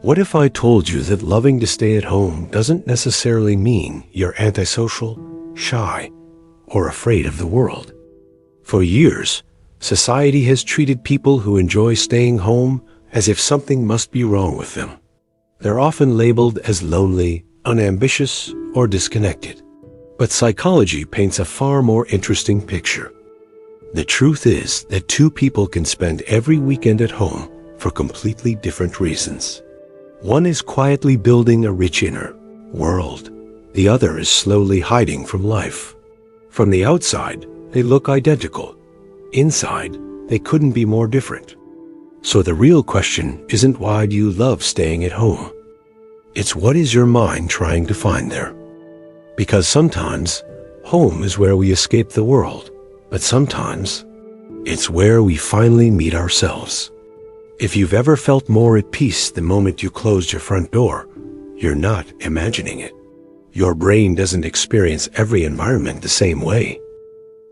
What if I told you that loving to stay at home doesn't necessarily mean you're antisocial, shy, or afraid of the world? For years, society has treated people who enjoy staying home as if something must be wrong with them. They're often labeled as lonely, unambitious, or disconnected. But psychology paints a far more interesting picture. The truth is that two people can spend every weekend at home for completely different reasons. One is quietly building a rich inner world. The other is slowly hiding from life. From the outside, they look identical. Inside, they couldn't be more different. So the real question isn't why do you love staying at home? It's what is your mind trying to find there? Because sometimes, home is where we escape the world, but sometimes, it's where we finally meet ourselves. If you've ever felt more at peace the moment you closed your front door, you're not imagining it. Your brain doesn't experience every environment the same way.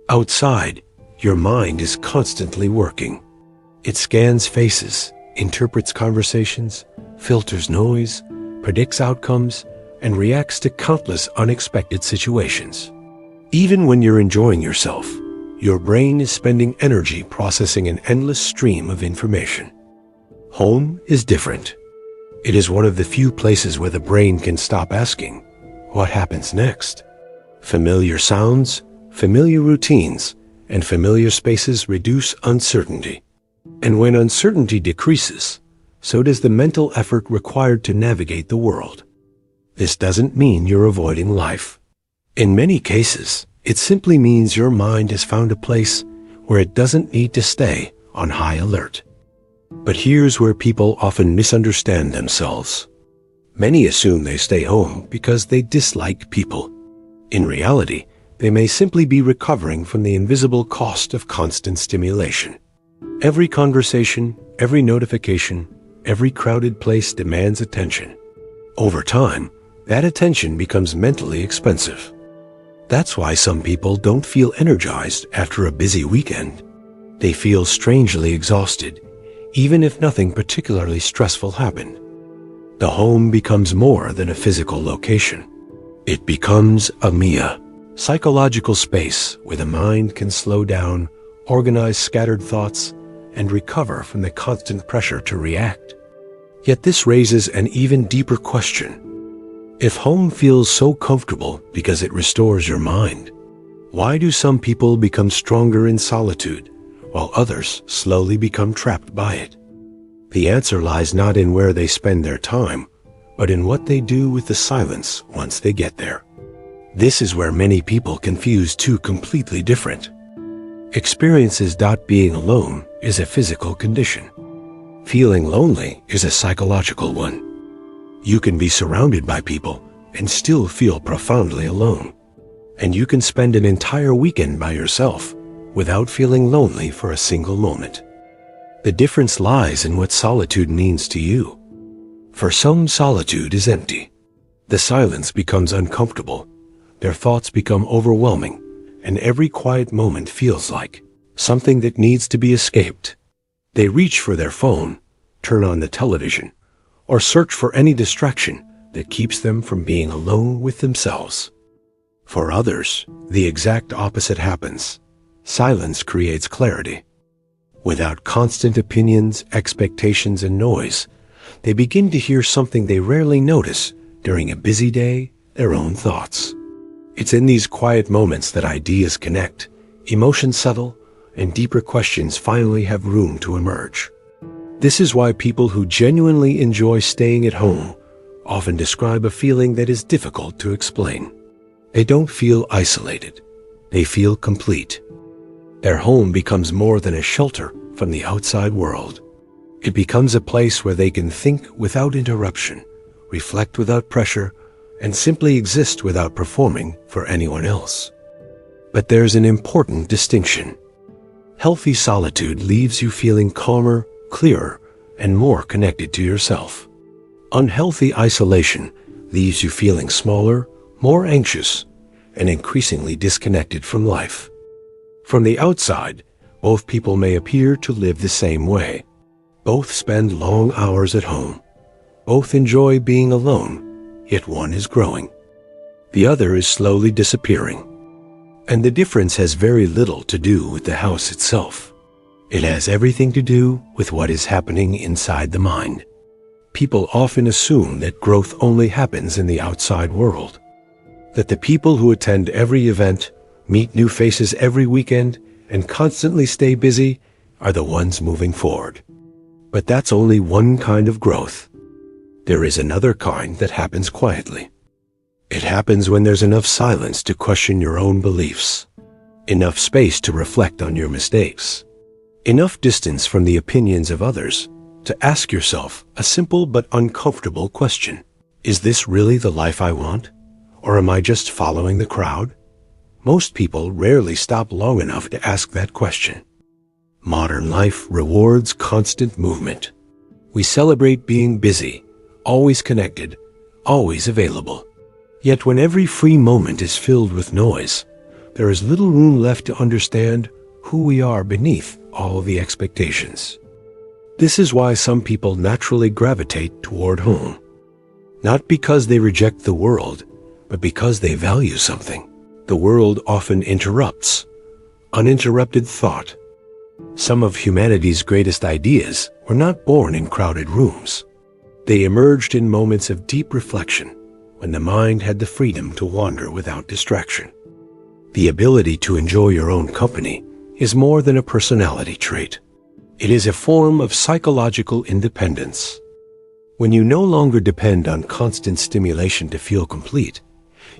Outside, your mind is constantly working. It scans faces, interprets conversations, filters noise, predicts outcomes, and reacts to countless unexpected situations. Even when you're enjoying yourself, your brain is spending energy processing an endless stream of information. Home is different. It is one of the few places where the brain can stop asking, what happens next? Familiar sounds, familiar routines, and familiar spaces reduce uncertainty. And when uncertainty decreases, so does the mental effort required to navigate the world. This doesn't mean you're avoiding life. In many cases, it simply means your mind has found a place where it doesn't need to stay on high alert. But here's where people often misunderstand themselves. Many assume they stay home because they dislike people. In reality, they may simply be recovering from the invisible cost of constant stimulation. Every conversation, every notification, every crowded place demands attention. Over time, that attention becomes mentally expensive. That's why some people don't feel energized after a busy weekend. They feel strangely exhausted, even if nothing particularly stressful happened. The home becomes more than a physical location. It becomes a MIA, psychological space where the mind can slow down, organize scattered thoughts, and recover from the constant pressure to react. Yet this raises an even deeper question. If home feels so comfortable because it restores your mind, why do some people become stronger in solitude, while others slowly become trapped by it? The answer lies not in where they spend their time, but in what they do with the silence once they get there. This is where many people confuse two completely different experiences. Being alone is a physical condition. Feeling lonely is a psychological one. You can be surrounded by people and still feel profoundly alone. And you can spend an entire weekend by yourself without feeling lonely for a single moment. The difference lies in what solitude means to you. For some, solitude is empty. The silence becomes uncomfortable. Their thoughts become overwhelming, and every quiet moment feels like something that needs to be escaped. They reach for their phone, turn on the television, or search for any distraction that keeps them from being alone with themselves. For others, the exact opposite happens. Silence creates clarity. Without constant opinions, expectations, and noise, they begin to hear something they rarely notice during a busy day, their own thoughts. It's in these quiet moments that ideas connect, emotions settle, and deeper questions finally have room to emerge. This is why people who genuinely enjoy staying at home often describe a feeling that is difficult to explain. They don't feel isolated. They feel complete. Their home becomes more than a shelter from the outside world. It becomes a place where they can think without interruption, reflect without pressure, and simply exist without performing for anyone else. But there's an important distinction. Healthy solitude leaves you feeling calmer, clearer, and more connected to yourself. Unhealthy isolation leaves you feeling smaller, more anxious, and increasingly disconnected from life. From the outside, both people may appear to live the same way. Both spend long hours at home. Both enjoy being alone, yet one is growing. The other is slowly disappearing. And the difference has very little to do with the house itself. It has everything to do with what is happening inside the mind. People often assume that growth only happens in the outside world, that the people who attend every event, meet new faces every weekend, and constantly stay busy are the ones moving forward. But that's only one kind of growth. There is another kind that happens quietly. It happens when there's enough silence to question your own beliefs, enough space to reflect on your mistakes, enough distance from the opinions of others to ask yourself a simple but uncomfortable question. Is this really the life I want? Or am I just following the crowd? Most people rarely stop long enough to ask that question. Modern life rewards constant movement. We celebrate being busy, always connected, always available. Yet when every free moment is filled with noise, there is little room left to understand who we are beneath all the expectations. This is why some people naturally gravitate toward home. Not because they reject the world, but because they value something. The world often interrupts. Uninterrupted thought. Some of humanity's greatest ideas were not born in crowded rooms. They emerged in moments of deep reflection, when the mind had the freedom to wander without distraction. The ability to enjoy your own company is more than a personality trait. It is a form of psychological independence. When you no longer depend on constant stimulation to feel complete,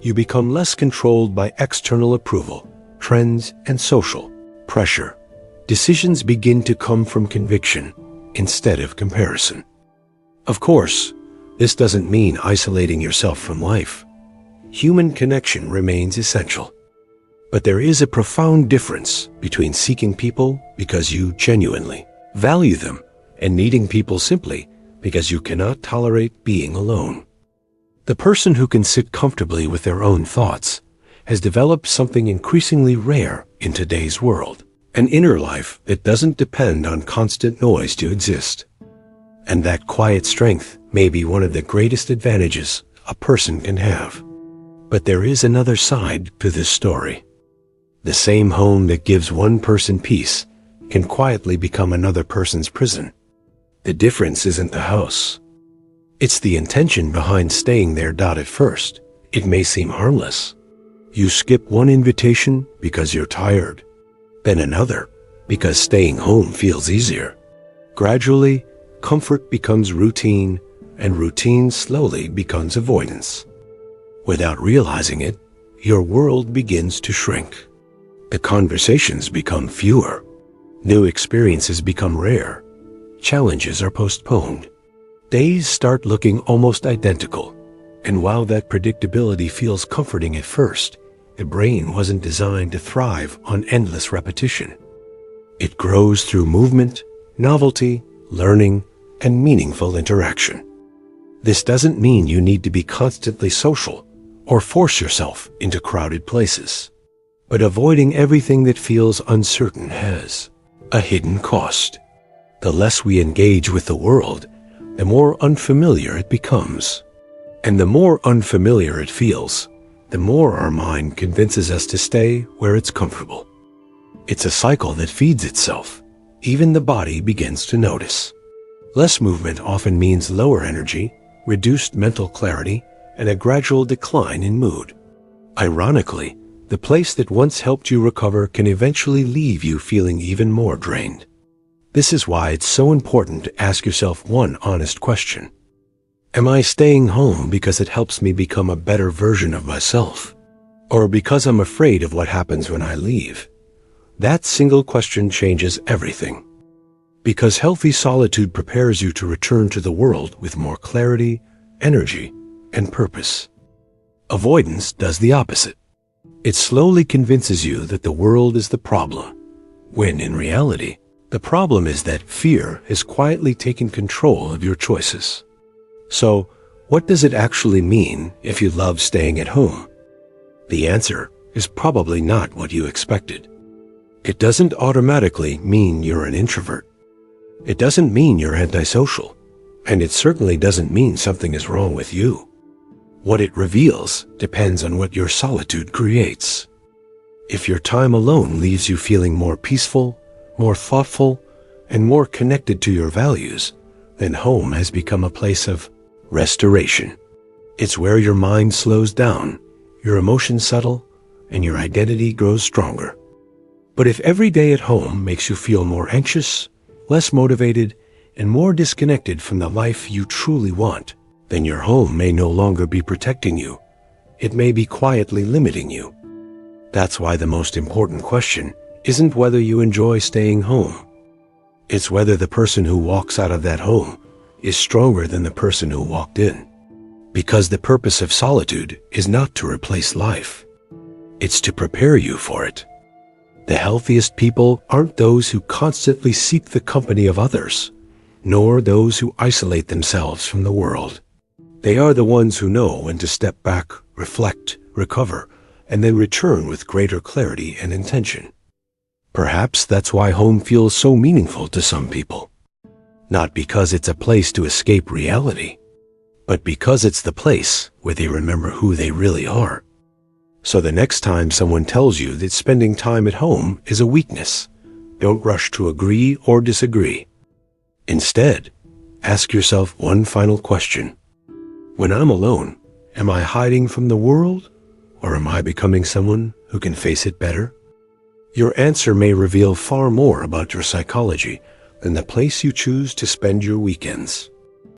you become less controlled by external approval, trends, and social pressure. Decisions begin to come from conviction instead of comparison. Of course, this doesn't mean isolating yourself from life. Human connection remains essential. But there is a profound difference between seeking people because you genuinely value them and needing people simply because you cannot tolerate being alone. The person who can sit comfortably with their own thoughts has developed something increasingly rare in today's world, an inner life that doesn't depend on constant noise to exist. And that quiet strength may be one of the greatest advantages a person can have. But there is another side to this story. The same home that gives one person peace can quietly become another person's prison. The difference isn't the house. It's the intention behind staying there. At first, it may seem harmless. You skip one invitation because you're tired, then another because staying home feels easier. Gradually, comfort becomes routine, and routine slowly becomes avoidance. Without realizing it, your world begins to shrink. The conversations become fewer. New experiences become rare. Challenges are postponed. Days start looking almost identical. And while that predictability feels comforting at first, the brain wasn't designed to thrive on endless repetition. It grows through movement, novelty, learning, and meaningful interaction. This doesn't mean you need to be constantly social or force yourself into crowded places. But avoiding everything that feels uncertain has a hidden cost. The less we engage with the world, the more unfamiliar it becomes. And the more unfamiliar it feels, the more our mind convinces us to stay where it's comfortable. It's a cycle that feeds itself. Even the body begins to notice. Less movement often means lower energy, reduced mental clarity, and a gradual decline in mood. Ironically, the place that once helped you recover can eventually leave you feeling even more drained. This is why it's so important to ask yourself one honest question. Am I staying home because it helps me become a better version of myself? Or because I'm afraid of what happens when I leave? That single question changes everything. Because healthy solitude prepares you to return to the world with more clarity, energy, and purpose. Avoidance does the opposite. It slowly convinces you that the world is the problem, when in reality, the problem is that fear has quietly taken control of your choices. So, what does it actually mean if you love staying at home? The answer is probably not what you expected. It doesn't automatically mean you're an introvert. It doesn't mean you're antisocial. And it certainly doesn't mean something is wrong with you. What it reveals depends on what your solitude creates. If your time alone leaves you feeling more peaceful, more thoughtful, and more connected to your values, then home has become a place of restoration. It's where your mind slows down, your emotions settle, and your identity grows stronger. But if every day at home makes you feel more anxious, less motivated, and more disconnected from the life you truly want, then your home may no longer be protecting you. It may be quietly limiting you. That's why the most important question isn't whether you enjoy staying home. It's whether the person who walks out of that home is stronger than the person who walked in. Because the purpose of solitude is not to replace life. It's to prepare you for it. The healthiest people aren't those who constantly seek the company of others, nor those who isolate themselves from the world. They are the ones who know when to step back, reflect, recover, and then return with greater clarity and intention. Perhaps that's why home feels so meaningful to some people. Not because it's a place to escape reality, but because it's the place where they remember who they really are. So the next time someone tells you that spending time at home is a weakness, don't rush to agree or disagree. Instead, ask yourself one final question. When I'm alone, am I hiding from the world, or am I becoming someone who can face it better? Your answer may reveal far more about your psychology than the place you choose to spend your weekends.